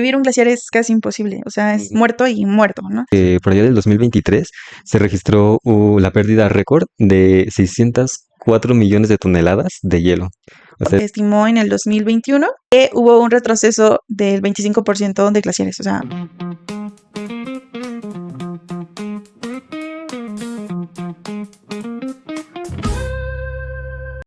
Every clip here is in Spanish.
Vivir un glaciar es casi imposible, o sea, es muerto y muerto, ¿no? Por allá del 2023 se registró la pérdida récord de 604 millones de toneladas de hielo. O sea, Estimó en el 2021 que hubo un retroceso del 25% de glaciares, o sea,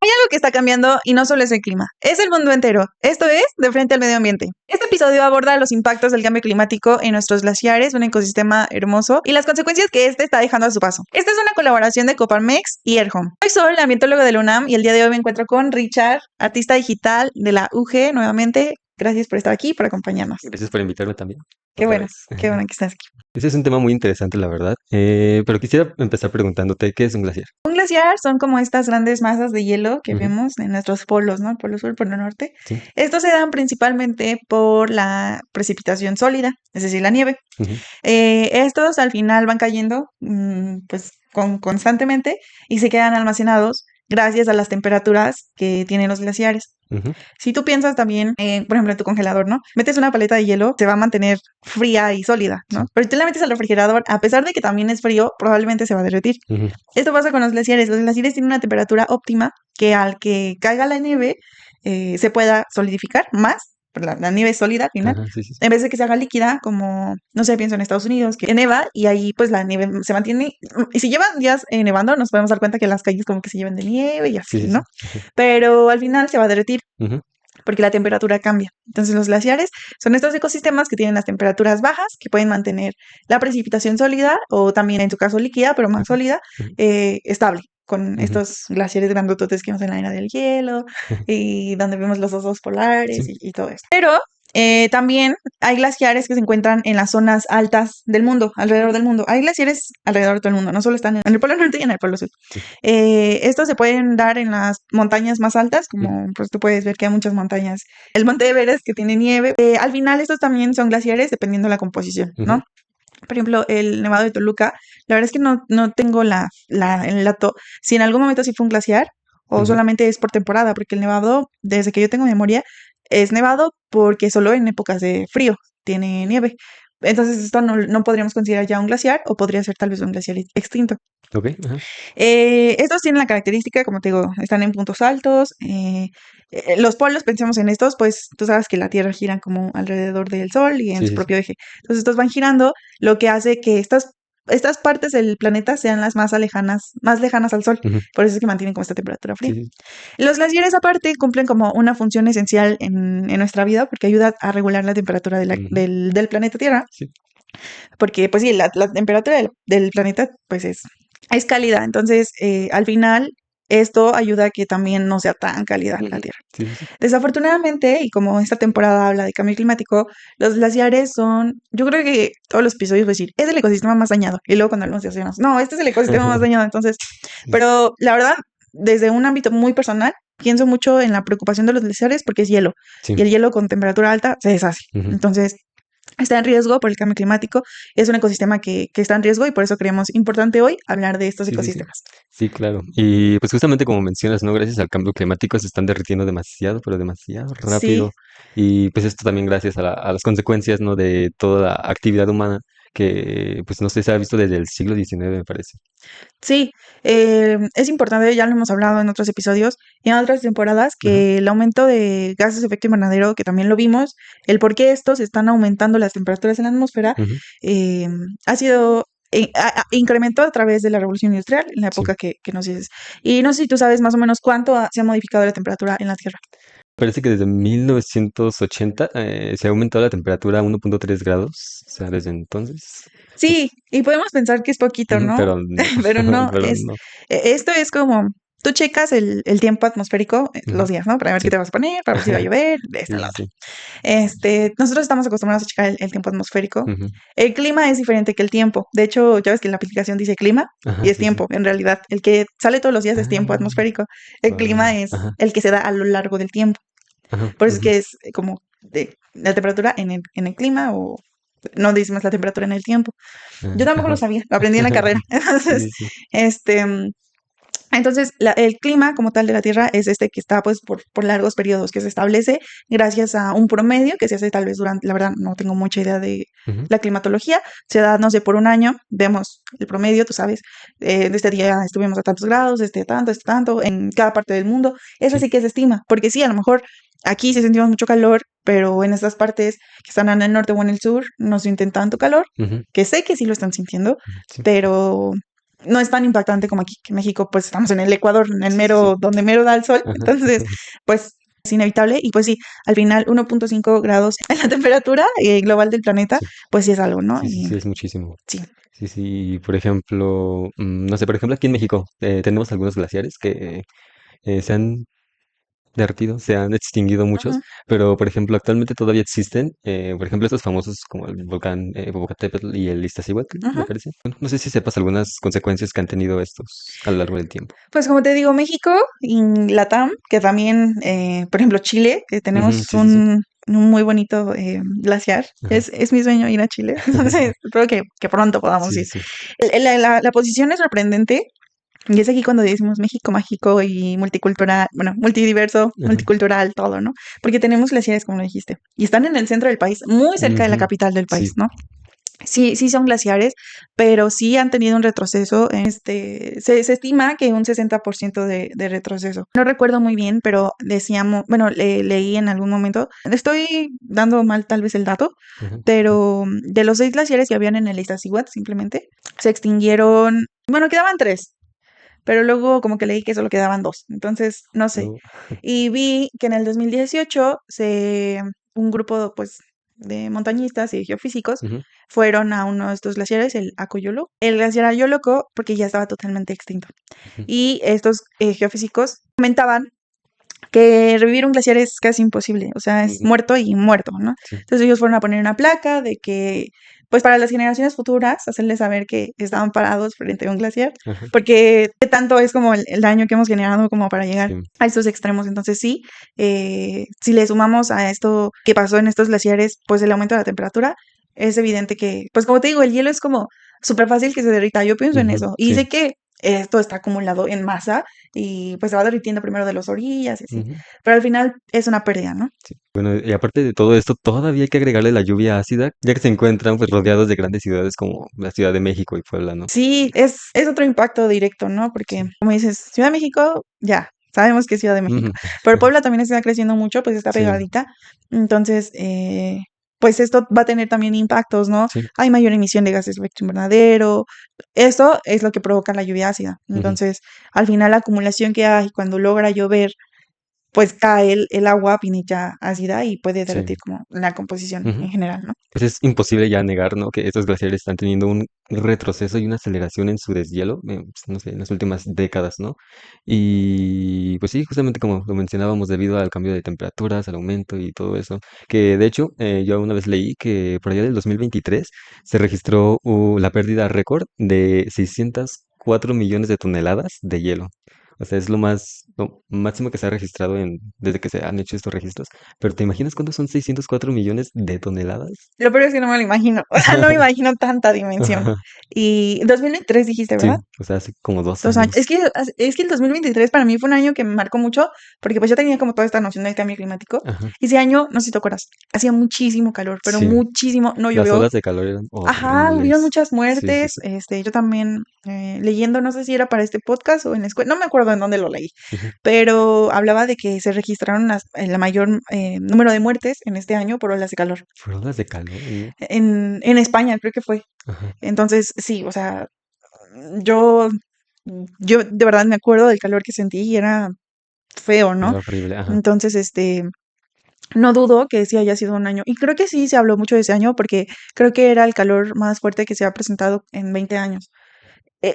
hay algo que está cambiando y no solo es el clima, es el mundo entero. Esto es De Frente al Medio Ambiente. Este episodio aborda los impactos del cambio climático en nuestros glaciares, un ecosistema hermoso, y las consecuencias que este está dejando a su paso. Esta es una colaboración de Coparmex y Airhome. Soy Sol, ambientólogo de la UNAM, y el día de hoy me encuentro con Richard, artista digital de la UG, nuevamente. Gracias por estar aquí, por acompañarnos. gracias por invitarme también. Qué Otra bueno, vez. qué bueno que estás aquí. Ese es un tema muy interesante, la verdad. Pero quisiera empezar preguntándote, ¿qué es un glaciar? Un glaciar son como estas grandes masas de hielo que Ujú. vemos en nuestros polos, ¿no? El polo sur, el polo norte. Sí. Estos se dan principalmente por la precipitación sólida, es decir, la nieve. Ujú. Estos al final van cayendo pues constantemente y se quedan almacenados gracias a las temperaturas que tienen los glaciares. Ujú. Si tú piensas también, por ejemplo, en tu congelador, ¿no? Metes una paleta de hielo, se va a mantener fría y sólida, ¿no? Sí. Pero si tú la metes al refrigerador, a pesar de que también es frío, probablemente se va a derretir. Ujú. Esto pasa con los glaciares. Los glaciares tienen una temperatura óptima que al que caiga la nieve se pueda solidificar más, la nieve es sólida al final, Ajá, sí, sí, sí. en vez de que se haga líquida, como, no sé, pienso en Estados Unidos, que neva y ahí pues la nieve se mantiene. Y si llevan días nevando, nos podemos dar cuenta que las calles como que se llevan de nieve y así, Sí, sí, ¿no? sí. Pero al final se va a derretir Ujú. porque la temperatura cambia. Entonces los glaciares son estos ecosistemas que tienen las temperaturas bajas, que pueden mantener la precipitación sólida o también en su caso líquida, pero más sólida, Ujú. estable, con Ujú. estos glaciares grandototes que vemos en la era del hielo y donde vemos los osos polares Sí. y todo esto. Pero también hay glaciares que se encuentran en las zonas altas del mundo, alrededor del mundo. Hay glaciares alrededor de todo el mundo, no solo están en el polo norte y en el polo sur. Sí. Estos se pueden dar en las montañas más altas, Ujú. como pues tú puedes ver que hay muchas montañas. El Monte Everest que tiene nieve. Al final estos también son glaciares dependiendo de la composición, ¿no? Ujú. Por ejemplo, el Nevado de Toluca, la verdad es que no tengo el dato si en algún momento sí fue un glaciar o Ujú. solamente es por temporada, porque el nevado, desde que yo tengo memoria, es nevado porque solo en épocas de frío tiene nieve. Entonces esto no podríamos considerar ya un glaciar o podría ser tal vez un glaciar extinto. Ok. Ajá. Estos tienen la característica, como te digo, están en puntos altos. Los polos, pensemos en estos, pues tú sabes que la Tierra gira como alrededor del Sol y en Sí, su sí, sí. propio eje. Entonces estos van girando, lo que hace que estas partes del planeta sean las más lejanas al Sol. Ujú. Por eso es que mantienen como esta temperatura fría. Sí, sí. Los glaciares aparte cumplen como una función esencial en nuestra vida porque ayuda a regular la temperatura Ujú. del planeta Tierra. Sí. Porque pues sí, la temperatura del planeta pues es cálida. Entonces, al final, esto ayuda a que también no sea tan cálida la Ujú. Tierra. Sí, sí, sí. Desafortunadamente, y como esta temporada habla de cambio climático, los glaciares son, yo creo que todos los episodios voy a decir, es el ecosistema más dañado. Y luego cuando hablamos de océanos, no, este es el ecosistema más dañado. Entonces, Sí. pero la verdad, desde un ámbito muy personal, pienso mucho en la preocupación de los glaciares porque es hielo. Sí. Y el hielo con temperatura alta se deshace. Ujú. Entonces, está en riesgo por el cambio climático. Es un ecosistema que está en riesgo y por eso creemos importante hoy hablar de estos Sí, sí, sí. ecosistemas. Sí, claro. Y pues justamente como mencionas, ¿no? Gracias al cambio climático se están derritiendo demasiado, pero demasiado Sí, rápido. Y pues esto también gracias a las consecuencias, ¿no? De toda la actividad humana que, pues no sé, se ha visto desde el siglo XIX, me parece. sí, es importante, ya lo hemos hablado en otros episodios y en otras temporadas, Ajá. que el aumento de gases de efecto invernadero, que también lo vimos, el por qué estos están aumentando las temperaturas en la atmósfera, Ujú. eh, ha sido incrementó a través de la revolución industrial, en la Sí. época que nos dices. Y no sé si tú sabes más o menos cuánto se ha modificado la temperatura en la Tierra. Parece que desde 1980 se ha aumentado la temperatura a 1.3 grados, o sea, desde entonces. Sí, y podemos pensar que es poquito, Ujú. ¿no? Pero no, Pero no, pero no. esto es como, tú checas el tiempo atmosférico Ujú. los días, ¿no? Para ver Sí. qué te vas a poner, para ver si va a llover, de esta Sí, a la sí, otra. sí. Nosotros estamos acostumbrados a checar el tiempo atmosférico. Ujú. El clima es diferente que el tiempo. De hecho, ya ves que la aplicación dice clima y Ajá, es sí, sí. tiempo, en realidad. El que sale todos los días es tiempo Ah, atmosférico. El clima es ajá, el que se da a lo largo del tiempo. ajá. Por eso es Ujú. que es como la temperatura en el clima o no decimos la temperatura en el tiempo. Yo tampoco lo Ajá. sabía, lo aprendí en la carrera. Sí, Entonces, sí, sí. este, mm, Entonces, el clima como tal de la Tierra es este que está pues por largos periodos, que se establece gracias a un promedio que se hace tal vez durante, la verdad no tengo mucha idea de Ujú. la climatología, se da, no sé, por un año, vemos el promedio, tú sabes, de este día estuvimos a tantos grados, este tanto, en cada parte del mundo, es Sí. así que se estima, porque sí, a lo mejor aquí sí sentimos mucho calor, pero en estas partes que están en el norte o en el sur no sienten tanto calor, Ujú. que sé que sí lo están sintiendo, Sí. pero no es tan impactante como aquí, que en México, pues estamos en el Ecuador, en el Sí, sí, sí. donde mero da el sol, Ajá. entonces, pues es inevitable y pues sí, al final 1.5 grados en la temperatura global del planeta, Sí. pues sí es algo, ¿no? Sí, sí, Y sí, es muchísimo. sí. Sí, sí, por ejemplo, no sé, por ejemplo, aquí en México tenemos algunos glaciares que se han derretido, se han extinguido muchos, Ujú, pero por ejemplo, actualmente todavía existen, por ejemplo, estos famosos como el volcán Popocatépetl y el Iztaccíhuatl, me ujú. parece. Bueno, no sé si sepas algunas consecuencias que han tenido estos a lo largo del tiempo. Pues como te digo, México y Latam, que también, por ejemplo, Chile, que Ujú, tenemos sí, sí, sí. un muy bonito glaciar. Ajá. Es mi sueño ir a Chile, entonces espero que pronto podamos Sí, sí, ir. sí. La posición es sorprendente. Y es aquí cuando decimos México mágico y multicultural, bueno, multidiverso, Ajá. multicultural, todo, ¿no? Porque tenemos glaciares, como lo dijiste, y están en el centro del país, muy cerca de la Ujú, capital del sí. país, ¿no? Sí, sí son glaciares, pero sí han tenido un retroceso. Se estima que un 60% de retroceso. No recuerdo muy bien, pero decíamos, bueno, leí en algún momento, estoy dando mal tal vez el dato, Ajá. pero de los 6 glaciares que habían en el Iztaccíhuatl, simplemente, se extinguieron, bueno, quedaban 3, pero luego como que leí que solo quedaban 2, entonces no sé. No. Y vi que en el 2018 un grupo pues de montañistas y geofísicos Ujú, fueron a uno de estos glaciares, el Acoyolo, el glaciar Ayoloco, porque ya estaba totalmente extinto. ujú, Y estos geofísicos comentaban que revivir un glaciar es casi imposible, o sea, es ujú, muerto y muerto, ¿no? sí. Entonces ellos fueron a poner una placa de que, pues para las generaciones futuras, hacerles saber que estaban parados frente a un glaciar, Ajá. porque qué tanto es como el daño que hemos generado como para llegar Sí. a estos extremos. Entonces sí, si le sumamos a esto que pasó en estos glaciares, pues el aumento de la temperatura, es evidente que, pues como te digo, el hielo es como súper fácil que se derrita, yo pienso en Ujú, eso, y sí. sé que esto está acumulado en masa y pues se va derritiendo primero de las orillas y así. Ujú. Pero al final es una pérdida, ¿no? Sí. Bueno, y aparte de todo esto, todavía hay que agregarle la lluvia ácida, ya que se encuentran pues rodeados de grandes ciudades como la Ciudad de México y Puebla, ¿no? Sí, es otro impacto directo, ¿no? Porque, Sí. como dices, Ciudad de México, ya, sabemos que es Ciudad de México. Ujú. Pero Puebla también está creciendo mucho, pues está Sí, pegadita. Entonces, pues esto va a tener también impactos, ¿no? sí. Hay mayor emisión de gases de efecto invernadero. Esto es lo que provoca la lluvia ácida. Ujú. Entonces, al final, la acumulación que hay cuando logra llover pues cae el agua pinilla ácida y puede Sí. derretir como la composición Ujú. en general, ¿no? Pues es imposible ya negar, ¿no? Que estos glaciares están teniendo un retroceso y una aceleración en su deshielo, pues, no sé, en las últimas décadas, ¿no? Y pues sí, justamente como lo mencionábamos, debido al cambio de temperaturas, al aumento y todo eso, que de hecho yo una vez leí que por allá del 2023 se registró la pérdida récord de 604 millones de toneladas de hielo. O sea, es lo máximo que se ha registrado desde que se han hecho estos registros. Pero ¿te imaginas cuántos son 604 millones de toneladas? Lo peor es que no me lo imagino, o sea, no me imagino tanta dimensión. Ajá. Y 2023 dijiste, ¿verdad? Sí, o sea, hace como 2 años.2 años. Es que el 2023 para mí fue un año que me marcó mucho porque pues yo tenía como toda esta noción del cambio climático. Ajá. Y ese año, no sé si te acuerdas, hacía muchísimo calor, pero Sí, muchísimo, no las llovió. olas de calor eran Ajá, hubieron horribles. muchas Sí, sí, muertes. sí. Yo también leyendo, no sé si era para este podcast o en la escuela, no me acuerdo en dónde lo leí, Ujú. pero hablaba de que se registraron la mayor número de muertes en este año por olas de calor. Fueron olas de calor, ¿no? En España, creo que fue. Ajá. Entonces, sí, o sea, yo, yo de verdad me acuerdo del calor que sentí y era feo, ¿no? Era horrible, ajá. Entonces, no dudo que sí haya sido un año. Y creo que sí se habló mucho de ese año porque creo que era el calor más fuerte que se ha presentado en 20 años.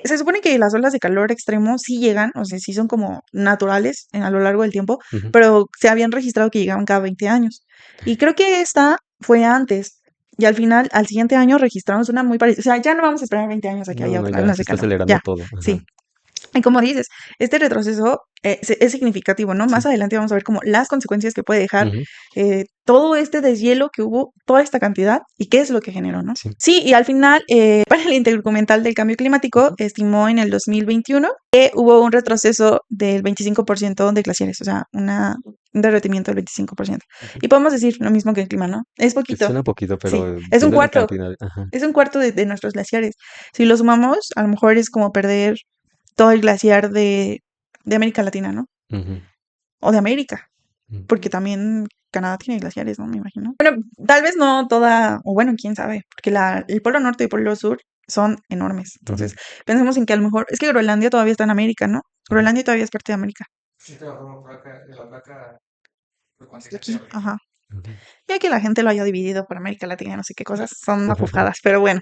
Se supone que las olas de calor extremo sí llegan, o sea, sí son como naturales a lo largo del tiempo, Ujú. pero se habían registrado que llegaban cada 20 años. Y creo que esta fue antes. Y al final, al siguiente año registramos una muy parecida. O sea, ya no vamos a esperar 20 años a que No, haya no, otra ya olas se de está calor. acelerando Ya, todo. sí. Ajá. Y como dices, este retroceso es significativo, ¿no? Sí. Más adelante vamos a ver como las consecuencias que puede dejar Ujú. todo este deshielo que hubo, toda esta cantidad y qué es lo que generó, ¿no? Sí. Sí, y al final, para el Interdocumental del Cambio Climático, Ujú. estimó en el 2021 que hubo un retroceso del 25% de glaciares, o sea, un derretimiento del 25%. Ujú. Y podemos decir lo mismo que el clima, ¿no? Es Que poquito, suena poquito, sí, pero es un viendo la cuarto, cantidad, ajá. es un cuarto de nuestros glaciares. Si lo sumamos, a lo mejor es como perder todo el glaciar de América Latina, ¿no? Ujú. O de América, porque Ujú. también Canadá tiene glaciares, ¿no? Me imagino. Bueno, tal vez no toda, o bueno, quién sabe, porque el Polo Norte y el Polo Sur son enormes. Ujú. Entonces, pensemos en que a lo mejor, es que Groenlandia todavía está en América, ¿no? Ujú. Groenlandia todavía es parte de América. Sí, de la placa por continente Aquí, americano. ajá. Ujú. Ya que la gente lo haya dividido por América Latina, no sé qué cosas, son Ajá. mafufadas, pero bueno,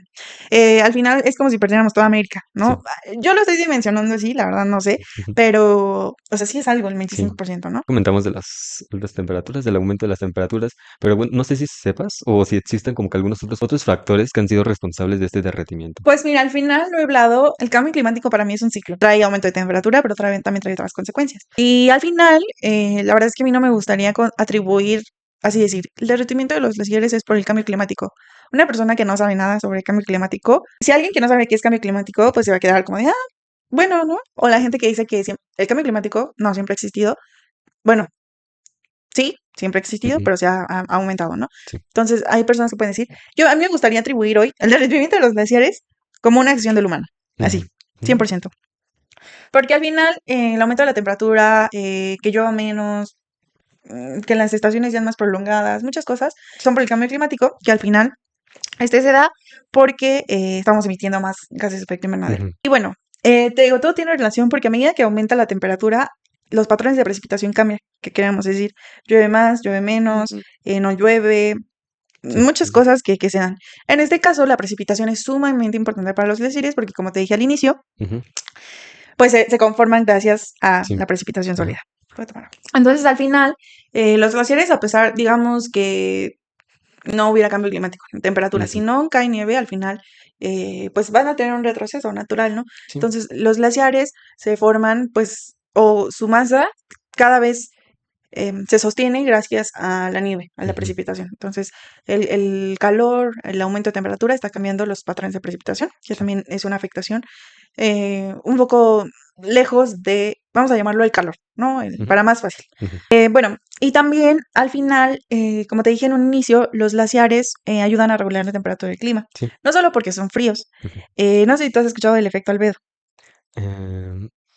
al final es como si perdiéramos toda América, Sí. ¿no? Yo lo estoy dimensionando así, la verdad no sé, Ujú. pero, o sea, sí es algo, el Sí. 25%, ¿no? Comentamos de las altas temperaturas, del aumento de las temperaturas, pero bueno, no sé si sepas o si existen como que algunos otros factores que han sido responsables de este derretimiento. Pues mira, al final lo he hablado, el cambio climático para mí es un ciclo. Trae aumento de temperatura, pero también trae otras consecuencias. Y al final, la verdad es que a mí no me gustaría atribuir, así decir, el derretimiento de los glaciares es por el cambio climático. Una persona que no sabe nada sobre el cambio climático, si alguien que no sabe qué es cambio climático, pues se va a quedar como de, bueno, ¿no? O la gente que dice que el cambio climático no siempre ha existido. Bueno, sí, siempre ha existido, Ujú. pero se ha aumentado, ¿no? Sí. Entonces, hay personas que pueden decir, a mí me gustaría atribuir hoy el derretimiento de los glaciares como una acción del humano, así, Ujú. Ujú. 100%. Porque al final, el aumento de la temperatura, que llueva menos, que las estaciones sean más prolongadas, muchas cosas son por el cambio climático, que al final se da porque estamos emitiendo más gases de efecto invernadero. Ujú. Y bueno, te digo, todo tiene relación porque a medida que aumenta la temperatura, los patrones de precipitación cambian. ¿Qué queremos decir? Llueve más, llueve menos, no llueve, Sí. muchas cosas que se dan. En este caso, la precipitación es sumamente importante para los glaciares porque, como te dije al inicio, Ujú. pues se conforman gracias a Sí. la precipitación Ajá. sólida. Voy a tomar agua. Entonces, al final, los glaciares, a pesar, digamos que no hubiera cambio climático en temperatura, si Ujú. no cae nieve, al final, pues van a tener un retroceso natural, ¿no? Sí. Entonces, los glaciares se forman, pues, o su masa cada vez se sostiene gracias a la nieve, a la Ujú. precipitación. Entonces, el calor, el aumento de temperatura está cambiando los patrones de precipitación, que Sí. también es una afectación un poco lejos de, vamos a llamarlo el calor, ¿no? Ujú. Para más fácil. Ujú. Bueno, y también al final, como te dije en un inicio, los glaciares ayudan a regular la temperatura del clima, Sí. no solo porque son fríos. Ujú. No sé si tú has escuchado del efecto albedo.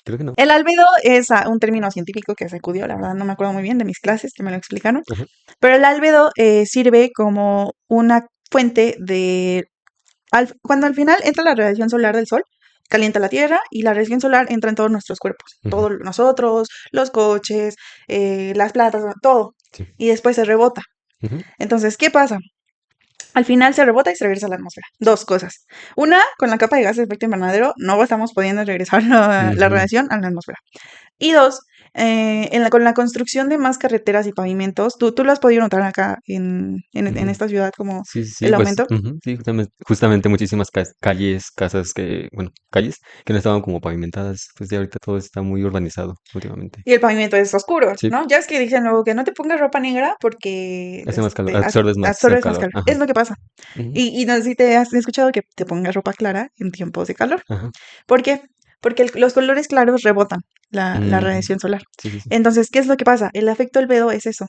Creo que no. El albedo es un término científico que se acudió, la verdad no me acuerdo muy bien de mis clases que me lo explicaron, Ajá. pero el albedo sirve como una fuente de... cuando al final entra la radiación solar del sol, calienta la Tierra y la radiación solar entra en todos nuestros cuerpos, Ujú. todos nosotros, los coches, las plantas, todo, Sí. y después se rebota. Ujú. Entonces, ¿qué pasa? Al final se rebota y se regresa a la atmósfera. Dos cosas. Una, con la capa de gases de efecto invernadero no estamos pudiendo regresar la Ujú. radiación a la atmósfera. Y dos, con la construcción de más carreteras y pavimentos, tú lo has podido notar acá en Ujú. esta ciudad como Sí, sí, sí, el pues, aumento. sí, justamente muchísimas calles, casas bueno, calles que no estaban como pavimentadas, pues ya ahorita todo está muy urbanizado últimamente. Y el pavimento es oscuro, Sí, ¿no? Ya es que dicen luego que no te pongas ropa negra porque hace más calor, absorbes más el absorbes más calor. calor. Ajá. Es lo que pasa. Ujú. Y no sé si te has escuchado que te pongas ropa clara en tiempos de calor. Ajá. ¿Por qué? Porque los colores claros rebotan la Ujú. radiación solar. Sí, sí, sí. Entonces, ¿qué es lo que pasa? El efecto albedo es eso.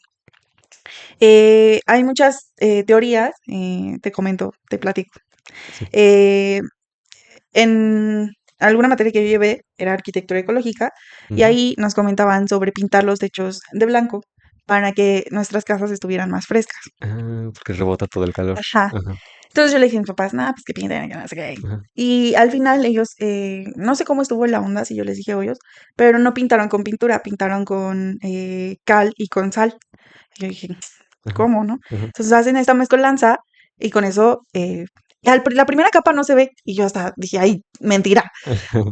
Hay muchas teorías, te comento, te platico. Sí. Eh, en alguna materia que yo llevé era arquitectura ecológica y Ujú. ahí nos comentaban sobre pintar los techos de blanco para que nuestras casas estuvieran más frescas. Porque rebota todo el calor. Ajá. Ajá. Entonces yo le dije a mis papás, nada, pues que pinten, que no sé qué. Ajá. Y al final ellos, no sé cómo estuvo la onda, si yo les dije a ellos, pero no pintaron con pintura, pintaron con cal y con sal. Y yo dije, Ajá. ¿cómo, no? Ajá. Entonces hacen esta mezcolanza y con eso, la primera capa no se ve y yo hasta dije, ay, mentira.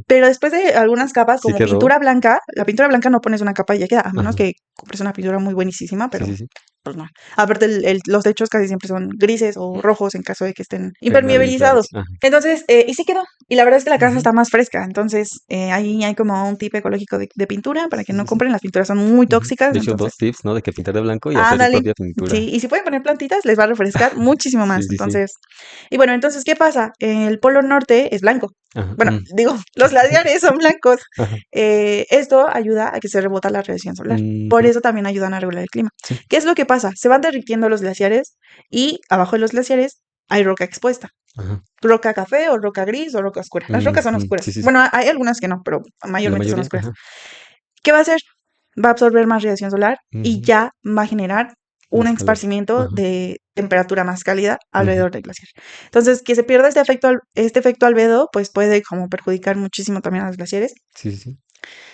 Pero después de algunas capas, Sí como quedó. pintura blanca, la pintura blanca no pones una capa y ya queda, a menos Ajá. que compres una pintura muy buenísima, Sí, pero sí, sí. pues no. Aparte, los techos casi siempre son grises o rojos en caso de que estén Permeabilizados. impermeabilizados. Entonces, y sí quedó. Y la verdad es que la casa Ujú. está más fresca. Entonces, ahí hay como un tip ecológico de pintura para que Sí, no sí, sí. compren. Las pinturas son muy Ujú. tóxicas. De hecho, Entonces, 2 tips, ¿no? De que pintar de blanco y hacer su ándale. propia pintura. Sí, y si pueden poner plantitas, les va a refrescar muchísimo Sí, más. sí, sí. Entonces, y bueno, entonces, ¿qué pasa? El polo norte es blanco. Ajá. Bueno, digo, los glaciares son blancos. Ajá. Esto ayuda a que se rebota la radiación solar. Por Ujú. eso también ayudan a regular el clima. Sí. ¿Qué es lo que pasa? Se van derritiendo los glaciares y abajo de los glaciares hay roca expuesta. Ajá. Roca café o roca gris o roca oscura. Las rocas son Ujú. oscuras. Sí, sí, sí. Bueno, hay algunas que no, pero La mayormente son mayoría, oscuras. ajá. ¿Qué va a hacer? Va a absorber más radiación solar y Ujú. ya va a generar un Más calor. esparcimiento Ajá. de temperatura más cálida Ujú. alrededor del glaciar. Entonces, que se pierda este efecto albedo, pues puede como perjudicar muchísimo también a los glaciares. Sí, sí, sí.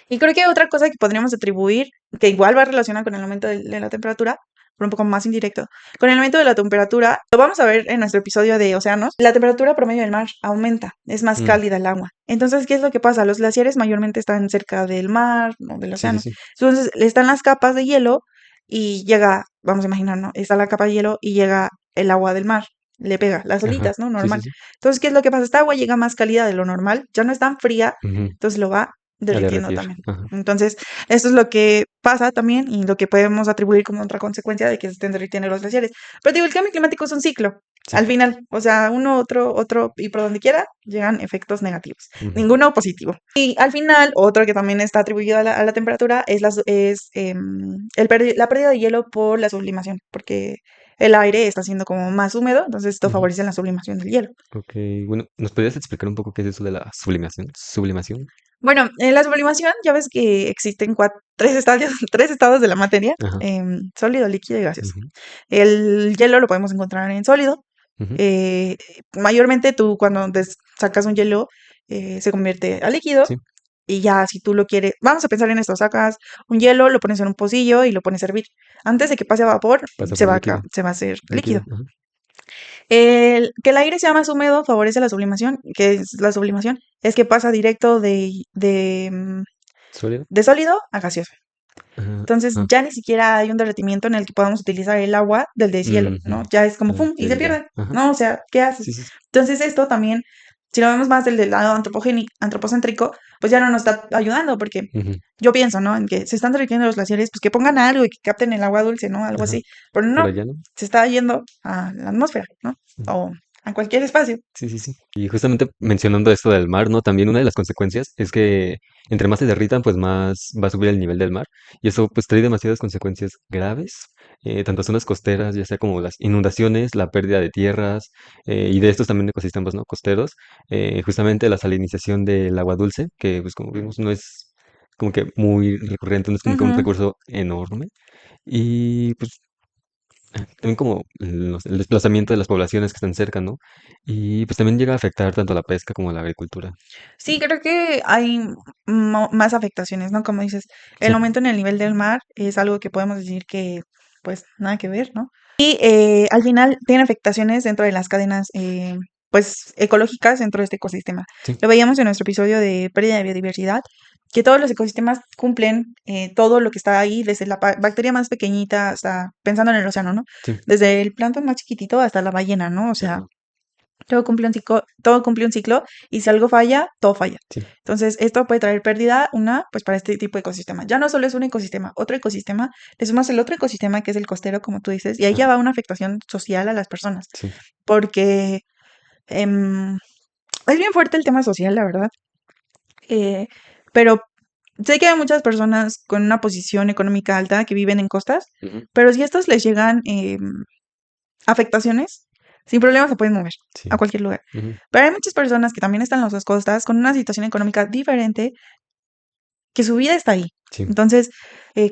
Y creo que otra cosa que podríamos atribuir, que igual va relacionada con el aumento de la temperatura, pero un poco más indirecto, con el aumento de la temperatura, lo vamos a ver en nuestro episodio de océanos, la temperatura promedio del mar aumenta, es más Mm. cálida el agua. Entonces, ¿qué es lo que pasa? Los glaciares mayormente están cerca del mar o del Sí, sí, océano. sí. Entonces, están las capas de hielo y llega, vamos a imaginar, ¿no? Está la capa de hielo y llega el agua del mar, le pega las Ajá. olitas, ¿no? Sí, sí, Normal. sí. Entonces, ¿qué es lo que pasa? Esta agua llega más cálida de lo normal, ya no es tan fría, Ujú. entonces lo va A derritiendo derretir. también. Ajá. Entonces, esto es lo que pasa también y lo que podemos atribuir como otra consecuencia de que se estén derritiendo los glaciares. Pero digo, el cambio climático es un ciclo. Sí. Al final, o sea, uno, otro, y por donde quiera llegan efectos negativos, Ujú. ninguno positivo. Y al final, otro que también está atribuido a la temperatura es, la pérdida de hielo por la sublimación, porque el aire está siendo como más húmedo, entonces esto Ujú. favorece la sublimación del hielo. Okey, bueno, ¿nos podrías explicar un poco qué es eso de la sublimación? ¿Sublimación? Bueno, en la sublimación ya ves que existen tres estadios, tres estados de la materia, Ajá. sólido, líquido y gaseoso. Ujú. El hielo lo podemos encontrar en sólido. Ujú. Mayormente tú cuando sacas un hielo se convierte a líquido Sí, y ya si tú lo quieres, vamos a pensar en esto, sacas un hielo, lo pones en un pocillo y lo pones a hervir. Antes de que pase a vapor, pasa se por va líquido. se va a hacer Líquido, líquido. ajá. Que el aire sea más húmedo favorece la sublimación. ¿Qué es la sublimación? Es que pasa directo ¿Sólido? de sólido a gaseoso. Ajá, Entonces ajá. ya ni siquiera hay un derretimiento en el que podamos utilizar el agua del deshielo, ¿no? Ujú. Ya es como Ah, pum y ya, se ya, ya. pierde, Ajá. ¿no? O sea, ¿qué haces? Sí, sí, sí. Entonces esto también, si lo vemos más del lado antropocéntrico, pues ya no nos está ayudando porque Ujú. yo pienso, ¿no? En que se están derritiendo los glaciares, pues que pongan algo y que capten el agua dulce, ¿no? Algo Ajá. así. Pero Pero no, allá no. se está yendo a la atmósfera, ¿no? Ujú. O a cualquier espacio. Sí, sí, sí. Y justamente mencionando esto del mar, ¿no? También una de las consecuencias es que entre más se derritan, pues más va a subir el nivel del mar. Y eso pues trae demasiadas consecuencias graves, tanto a zonas costeras, ya sea como las inundaciones, la pérdida de tierras, y de estos también ecosistemas, ¿no? Costeros. Justamente la salinización del agua dulce, que pues como vimos no es como que muy recurrente, no es como que un Ujú. recurso enorme. Y pues también como el desplazamiento de las poblaciones que están cerca, ¿no? Y pues también llega a afectar tanto a la pesca como a la agricultura. Sí, creo que hay más afectaciones, ¿no? Como dices, el Sí. aumento en el nivel del mar es algo que podemos decir que, pues, nada que ver, ¿no? Y al final tiene afectaciones dentro de las cadenas, pues, ecológicas dentro de este ecosistema. Sí. Lo veíamos en nuestro episodio de pérdida de biodiversidad, que todos los ecosistemas cumplen todo lo que está ahí, desde la bacteria más pequeñita hasta, pensando en el océano, ¿no? Sí. Desde el plancton más chiquitito hasta la ballena, ¿no? O sea, Ajá. todo cumple un ciclo y si algo falla, todo falla. Sí. Entonces, esto puede traer pérdida, pues para este tipo de ecosistema. Ya no solo es un ecosistema, otro ecosistema, le sumas el otro ecosistema que es el costero, como tú dices, y ahí ya Ajá. va una afectación social a las personas, Sí. porque em, es bien fuerte el tema social, la verdad. eh, pero sé que hay muchas personas con una posición económica alta que viven en costas, Ujú. pero si a estos les llegan afectaciones, sin problema se pueden mover a Sí. cualquier lugar. Ujú. Pero hay muchas personas que también están en las dos costas con una situación económica diferente, que su vida está ahí. Sí. Entonces,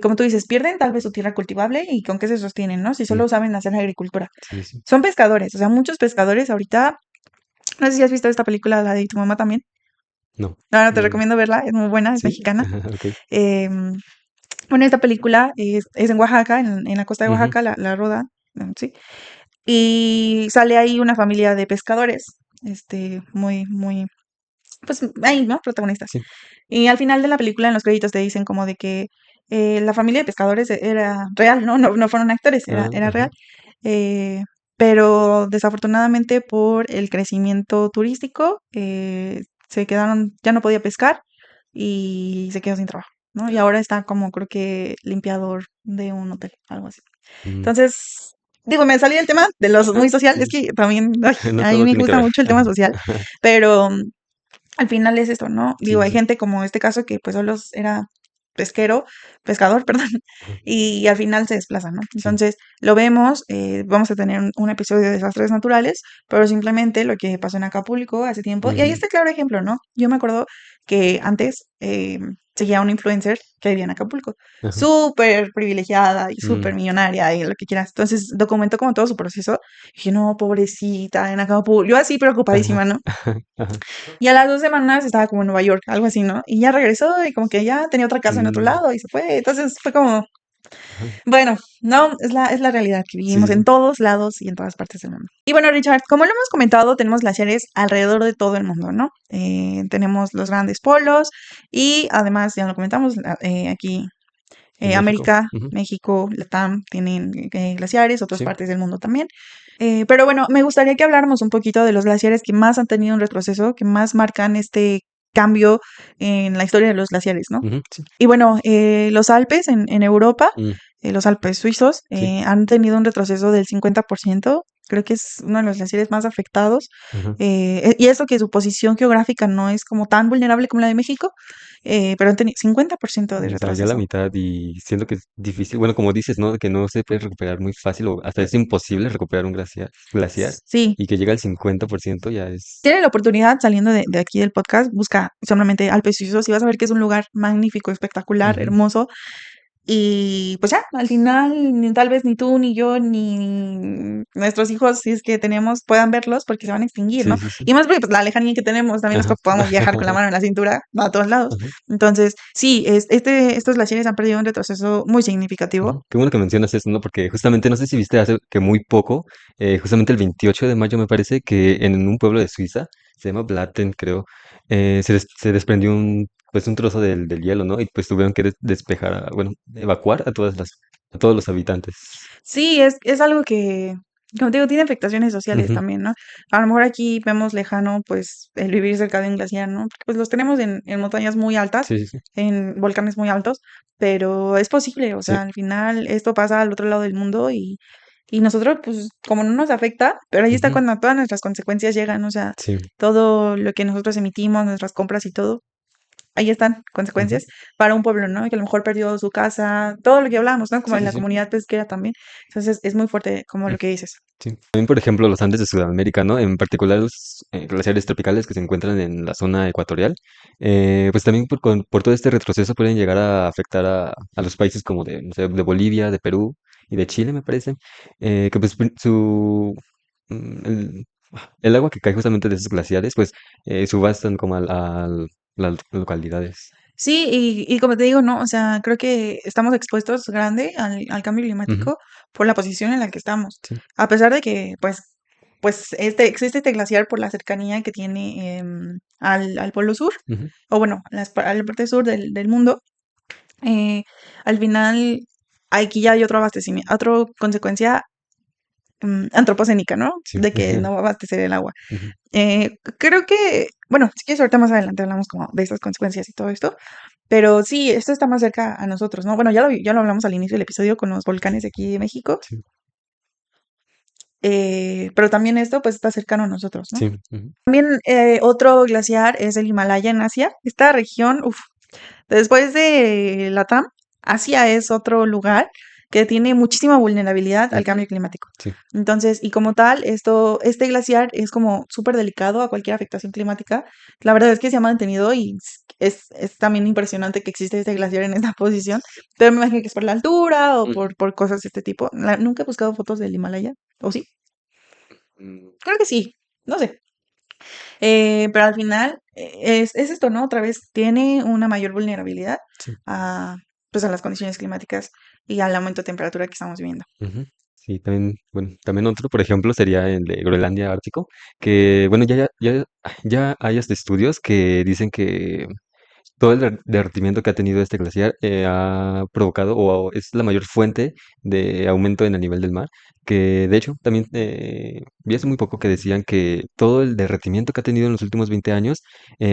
como tú dices, pierden tal vez su tierra cultivable y con qué se sostienen, ¿no? Si Mm. solo saben hacer agricultura. Sí, sí. Son pescadores, o sea, muchos pescadores ahorita, no sé si has visto esta película, la de Tu mamá también. No. Ahora te No, no. recomiendo verla, es muy buena, es Sí. mexicana. Okey. Em, bueno, esta película es en Oaxaca, en la costa de Ujú. Oaxaca, la roda, sí. Y sale ahí una familia de pescadores, muy, muy, pues ahí, ¿no? Protagonistas. Sí. Y al final de la película, en los créditos te dicen como de que La familia de pescadores era real, ¿no? No fueron actores, era Ajá. real. Eh, pero desafortunadamente por el crecimiento turístico, se quedaron, ya no podía pescar y se quedó sin trabajo, ¿no? Y ahora está como creo que limpiador de un hotel, algo así. Mm, Entonces, digo, me salí del tema de los ajá, muy social, sí, es sí, sí. que también ay, No a mí todo me tiene que gusta ver. mucho el tema social, pero al final es esto, ¿no? Sí, Digo, sí, hay sí. gente como este caso que pues solo era pesquero, pescador, perdón, Ajá. y al final se desplaza, ¿no? Sí. Entonces, lo vemos, vamos a tener un episodio de desastres naturales, pero simplemente lo que pasó en Acapulco hace tiempo, y ahí Ujú. está claro ejemplo, ¿no? Yo me acuerdo que antes seguía a un influencer que vivía en Acapulco, Ajá. súper privilegiada y súper Mm. millonaria y lo que quieras. Entonces, documentó como todo su proceso. Y dije, no, pobrecita, en Acapulco. Yo así Ajá. preocupadísima, ¿no? Ajá. Y a las 2 semanas estaba como en Nueva York, algo así, ¿no? Y ya regresó y como que ya tenía otra casa en otro Mm. lado y se fue. Entonces fue como, Ajá. bueno, no, es la realidad que Sí, vivimos sí, en sí. todos lados y en todas partes del mundo. Y bueno, Richard, como lo hemos comentado, tenemos glaciares alrededor de todo el mundo, ¿no? Tenemos los grandes polos y además, ya lo comentamos, aquí En México. América, Ujú. México, Latam tienen glaciares, otras Sí. partes del mundo también. Pero bueno, me gustaría que habláramos un poquito de los glaciares que más han tenido un retroceso, que más marcan este cambio en la historia de los glaciares, ¿no? Ujú. Sí. Y bueno, los Alpes en Europa, Mm. los Alpes suizos, Sí. han tenido un retroceso del 50%. Creo que es uno de los glaciares más afectados. Ajá. Y eso que su posición geográfica no es como tan vulnerable como la de México, pero han tenido 50% de O sea, ya la retroceso. mitad y siento que es difícil, bueno, como dices, ¿no? Que no se puede recuperar muy fácil o hasta es imposible recuperar un glaciar Sí, y que llega al 50% ya es... tiene la oportunidad saliendo de aquí del podcast, busca solamente Alpes suizos y vas a ver que es un lugar magnífico, espectacular, Ujú. hermoso. Y pues ya, al final, tal vez ni tú, ni yo, ni nuestros hijos, si es que tenemos, puedan verlos porque se van a extinguir, ¿no? Sí, sí, sí. Y más porque pues, la lejanía que tenemos también es que Ajá. podamos viajar con la mano en la cintura a todos lados. Ajá. Entonces, sí, estos glaciares han perdido un retroceso muy significativo. Ujú. Qué bueno que mencionas eso, ¿no? Porque justamente, no sé si viste hace que muy poco, justamente el 28 de mayo me parece que en un pueblo de Suiza, se llama Blatten, creo, se desprendió pues un trozo del hielo, ¿no? Y pues tuvieron que despejar, bueno, evacuar a a todos los habitantes. Sí, es algo que, como te digo, tiene afectaciones sociales Ujú. también, ¿no? A lo mejor aquí vemos lejano, pues, el vivir cerca de un glaciar, ¿no? Porque, pues los tenemos en montañas muy altas, Sí, sí, sí. en volcanes muy altos, pero es posible, o Sí. sea, al final esto pasa al otro lado del mundo y nosotros, pues, como no nos afecta, pero ahí está Ujú. cuando todas nuestras consecuencias llegan, o sea, Sí. todo lo que nosotros emitimos, nuestras compras y todo, ahí están Ujú. consecuencias para un pueblo, ¿no? Que a lo mejor perdió su casa, todo lo que hablamos, ¿no? Como Sí, en sí, la sí. comunidad pesquera también. Entonces es muy fuerte como lo que dices. Sí. También, por ejemplo, los Andes de Sudamérica, ¿no? En particular los glaciares tropicales que se encuentran en la zona ecuatorial, pues también por todo este retroceso pueden llegar a afectar a los países como de, no sé, de Bolivia, de Perú y de Chile, me parece, que pues mm, el, el agua que cae justamente de esos glaciares, pues subastan como las localidades. Sí, y como te digo, ¿no? O sea, creo que estamos expuestos grande al cambio Ujú. climático por la posición en la que estamos. Sí. A pesar de que, pues existe este glaciar por la cercanía que tiene al Polo Sur, Ujú. o bueno, a la parte sur del mundo. eh, Al final, aquí ya hay otro abastecimiento, otra consecuencia antropocénica, ¿no? Sí. De que no va a abastecer el agua. Ujú. Creo que, bueno, si quieres ahorita más adelante hablamos como de estas consecuencias y todo esto, pero sí, esto está más cerca a nosotros, ¿no? Bueno, ya lo hablamos al inicio del episodio con los volcanes de aquí de México, Sí. pero también esto pues está cercano a nosotros, ¿no? Sí. Ujú. También otro glaciar es el Himalaya en Asia. Esta región, uf, después de Latam, Asia es otro lugar que tiene muchísima vulnerabilidad al Ujú. cambio climático. Sí. Entonces, y como tal, este glaciar es como súper delicado a cualquier afectación climática. La verdad es que se ha mantenido y es también impresionante que existe este glaciar en esta posición. Pero me imagino que es por la altura o Ujú. por cosas de este tipo. Nunca he buscado fotos del Himalaya, ¿o sí? Mm. Creo que sí, no sé. Pero al final es esto, ¿no? Otra vez tiene una mayor vulnerabilidad Sí. a, pues a las condiciones climáticas y al aumento de temperatura que estamos viviendo. Ujú. Sí, también, bueno, también otro, por ejemplo, sería el de Groenlandia Ártico, que, bueno, ya hay hasta estudios que dicen que todo el derretimiento que ha tenido este glaciar ha provocado o es la mayor fuente de aumento en el nivel del mar, que de hecho también vi hace muy poco que decían que todo el derretimiento que ha tenido en los últimos 20 años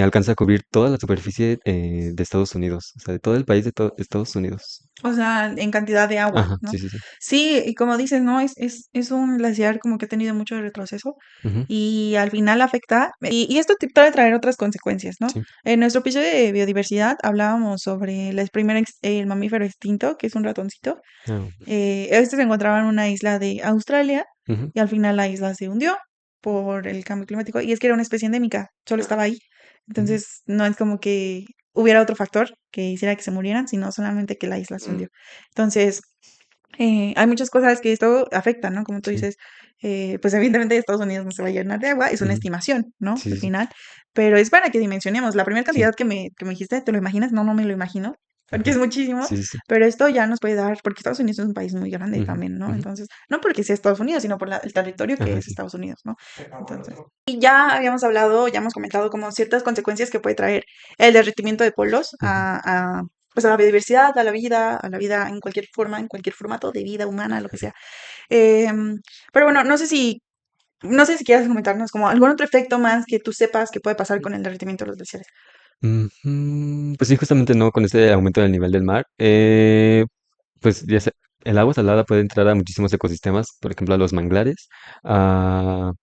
alcanza a cubrir toda la superficie de Estados Unidos, o sea, de todo el país de Estados Unidos. O sea, en cantidad de agua, Ajá, ¿no? sí, sí, sí. Sí, y como dices, ¿no? Es un glaciar como que ha tenido mucho retroceso Ujú, y al final afecta, y esto te puede traer otras consecuencias, ¿no? sí. En nuestro episodio de biodiversidad hablábamos sobre el mamífero extinto, que es un ratoncito. Ah, Este se encontraba en una isla de Australia ujú, y al final la isla se hundió por el cambio climático y es que era una especie endémica, solo estaba ahí. ujú, Entonces, no es como que hubiera otro factor que hiciera que se murieran, sino solamente que la isla se hundió. Entonces, hay muchas cosas que esto afecta, ¿no? Como tú sí. dices, pues evidentemente Estados Unidos no se va a llenar de agua, es una Ujú, estimación, ¿no? sí, Al sí, sí. final, pero es para que dimensionemos. La primera Sí. cantidad que me dijiste, ¿te lo imaginas? No, no me lo imagino, porque Ajá. es muchísimo, Sí, sí, sí. pero esto ya nos puede dar, porque Estados Unidos es un país muy grande Ujú, también, ¿no? ujú. Entonces, no porque sea Estados Unidos, sino por el territorio que Ajá, es sí. Estados Unidos, ¿no? Entonces, Bueno, y ya habíamos hablado, ya hemos comentado como ciertas consecuencias que puede traer el derretimiento de polos Ujú, pues a la biodiversidad, a la vida en cualquier forma, en cualquier formato de vida humana, lo que sea. Em, pero bueno, no sé si quieras comentarnos como algún otro efecto más que tú sepas que puede pasar con el derretimiento de los glaciares. ujú. Pues sí, justamente no, con este aumento del nivel del mar, pues ya el agua salada puede entrar a muchísimos ecosistemas, por ejemplo, a los manglares, a,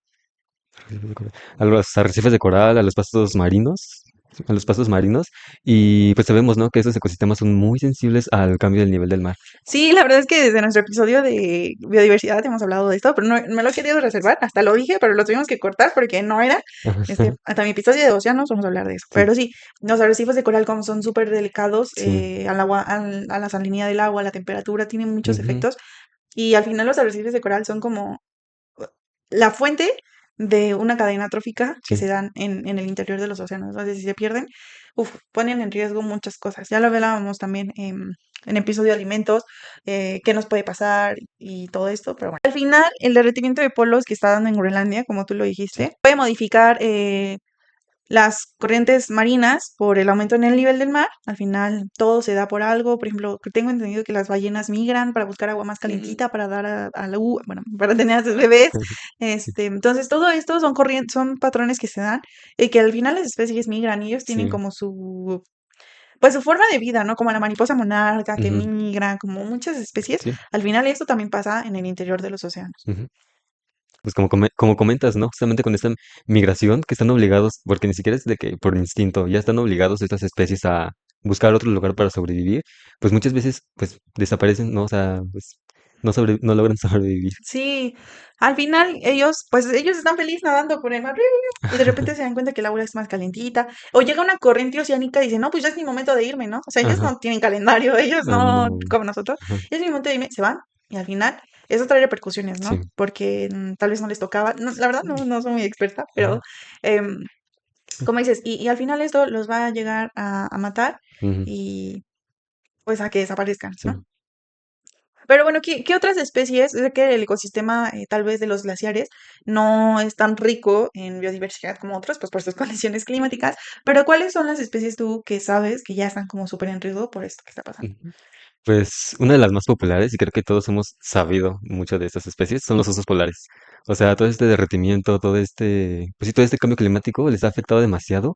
a los arrecifes de coral, a los pastos marinos, y pues sabemos, ¿no? Que esos ecosistemas son muy sensibles al cambio del nivel del mar. Sí, la verdad es que desde nuestro episodio de biodiversidad hemos hablado de esto, pero no me lo he querido reservar, hasta lo dije, pero lo tuvimos que cortar porque no era. Ajá, Hasta mi episodio de océanos vamos a hablar de eso. sí, Pero sí, los arrecifes de coral como son súper delicados sí. al agua, a la salinidad del agua, a la temperatura, tienen muchos Ujú, efectos. Y al final los arrecifes de coral son como la fuente de una cadena trófica que sí. se dan en el interior de los océanos. Entonces, si se pierden, ponen en riesgo muchas cosas. Ya lo hablábamos también en episodio de alimentos, qué nos puede pasar y todo esto. Pero bueno, al final, el derretimiento de polos que está dando en Groenlandia, como tú lo Sí. dijiste, puede modificar las corrientes marinas por el aumento en el nivel del mar. Al final todo se da por algo. Por ejemplo, que tengo entendido que las ballenas migran para buscar agua más calientita para dar bueno, para tener a sus bebés. Sí, Entonces todo esto son corrientes, son patrones que se dan y que al final las especies migran y ellos tienen sí. como pues su forma de vida, ¿no? Como la mariposa monarca que Ujú, migra, como muchas especies. sí. Al final esto también pasa en el interior de los océanos. Ujú. Pues como comentas, ¿no? Justamente con esta migración que están obligados, porque ni siquiera es de que por instinto, ya están obligados estas especies a buscar otro lugar para sobrevivir, pues muchas veces pues desaparecen, ¿no? O sea, pues no logran sobrevivir. Sí, al final pues ellos están felices nadando por el mar y de repente se dan cuenta que el agua es más calentita o llega una corriente oceánica y dicen, no, pues ya es mi momento de irme, ¿no? O sea, ellos Ajá. no tienen calendario, ellos Ah, no no. como nosotros, Ajá. ya es mi momento de irme, se van y al final eso trae repercusiones, ¿no? Sí. Porque tal vez no les tocaba, la verdad no soy muy experta, pero Ajá. em, como dices, y al final esto los va a llegar a matar Ujú, y pues a que desaparezcan, sí. ¿no? Pero bueno, ¿qué otras especies? Sé que el ecosistema tal vez de los glaciares no es tan rico en biodiversidad como otros, pues por sus condiciones climáticas, pero ¿cuáles son las especies tú que sabes que ya están como súper en riesgo por esto que está pasando? Ujú. Pues una de las más populares, y creo que todos hemos sabido mucho de estas especies, son los osos polares. O sea, todo este derretimiento, pues sí, todo este cambio climático les ha afectado demasiado.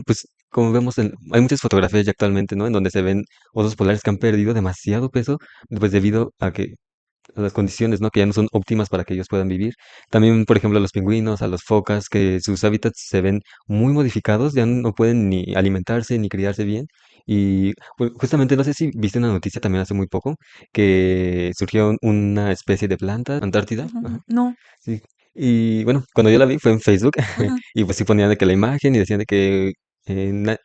Pues como vemos, hay muchas fotografías ya actualmente, ¿no? En donde se ven osos polares que han perdido demasiado peso, pues debido a las condiciones, ¿no? Que ya no son óptimas para que ellos puedan vivir. También, por ejemplo, a los pingüinos, a las focas, que sus hábitats se ven muy modificados, ya no pueden ni alimentarse ni criarse bien. Y pues, justamente no sé si viste una noticia también hace muy poco que surgió una especie de planta Antártida. Ajá, Ujú, no. sí. Y bueno, cuando yo la vi fue en Facebook Ujú, y pues sí ponían de que la imagen y decían de que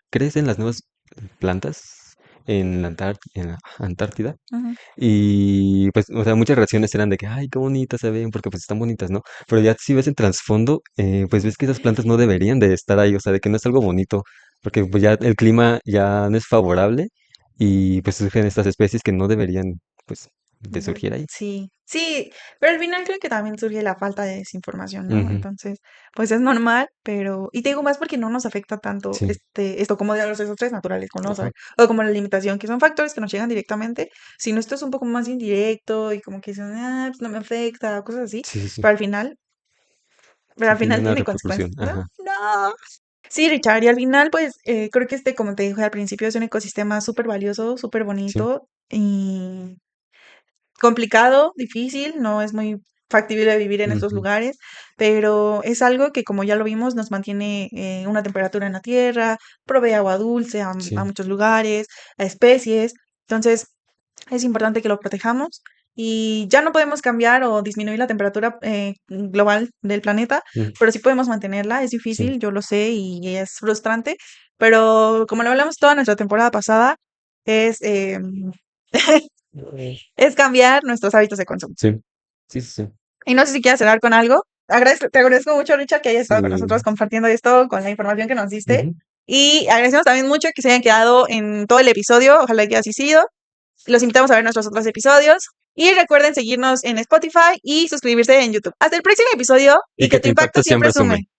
crecen las nuevas plantas en la Antártida. ujú, Y pues, o sea, muchas reacciones eran de que, ay, qué bonitas se ven, porque pues están bonitas, ¿no? Pero ya si ves el trasfondo, pues ves que esas plantas no deberían de estar ahí, o sea, de que no es algo bonito, porque pues ya el clima ya no es favorable y pues surgen estas especies que no deberían, pues, de ujú. surgir ahí. Sí. Sí, pero al final creo que también surge la falta de desinformación, ¿no? Ujú. Entonces, pues es normal, pero, y te digo más porque no nos afecta tanto Sí. esto como de los desastres naturales, como lo vamos a Ajá. ver, o como la limitación, que son factores que nos llegan directamente, sino esto es un poco más indirecto y como que dicen, pues no me afecta, cosas así, Sí, sí, sí. pero al final, pero Sí al tiene final una tiene repercusión. consecuencias, ¿no? Ajá. No. Sí, Richard, y al final, pues creo que como te dije al principio, es un ecosistema súper valioso, súper Sí. bonito y complicado, difícil, no es muy factible vivir en estos Ujú. lugares, pero es algo que, como ya lo vimos, nos mantiene una temperatura en la tierra, provee agua dulce a Sí. muchos lugares, a especies. Entonces, es importante que lo protejamos y ya no podemos cambiar o disminuir la temperatura global del planeta, Mm, pero sí podemos mantenerla. Es sí. difícil, yo lo sé y es frustrante, pero como lo hablamos toda nuestra temporada pasada, es, es cambiar nuestros hábitos de consumo. Sí. Sí, sí, sí. Y no sé si quieres cerrar con algo. Te agradezco mucho, Richard, que hayas estado con Sí. nosotros compartiendo esto, con la información que nos diste. Ujú. Y agradecemos también mucho que se hayan quedado en todo el episodio. Ojalá que así sido. Los invitamos a ver nuestros otros episodios. Y recuerden seguirnos en Spotify y suscribirse en YouTube. Hasta el próximo episodio Y y que que tu tu impacto impacto siempre siempre sume. sume.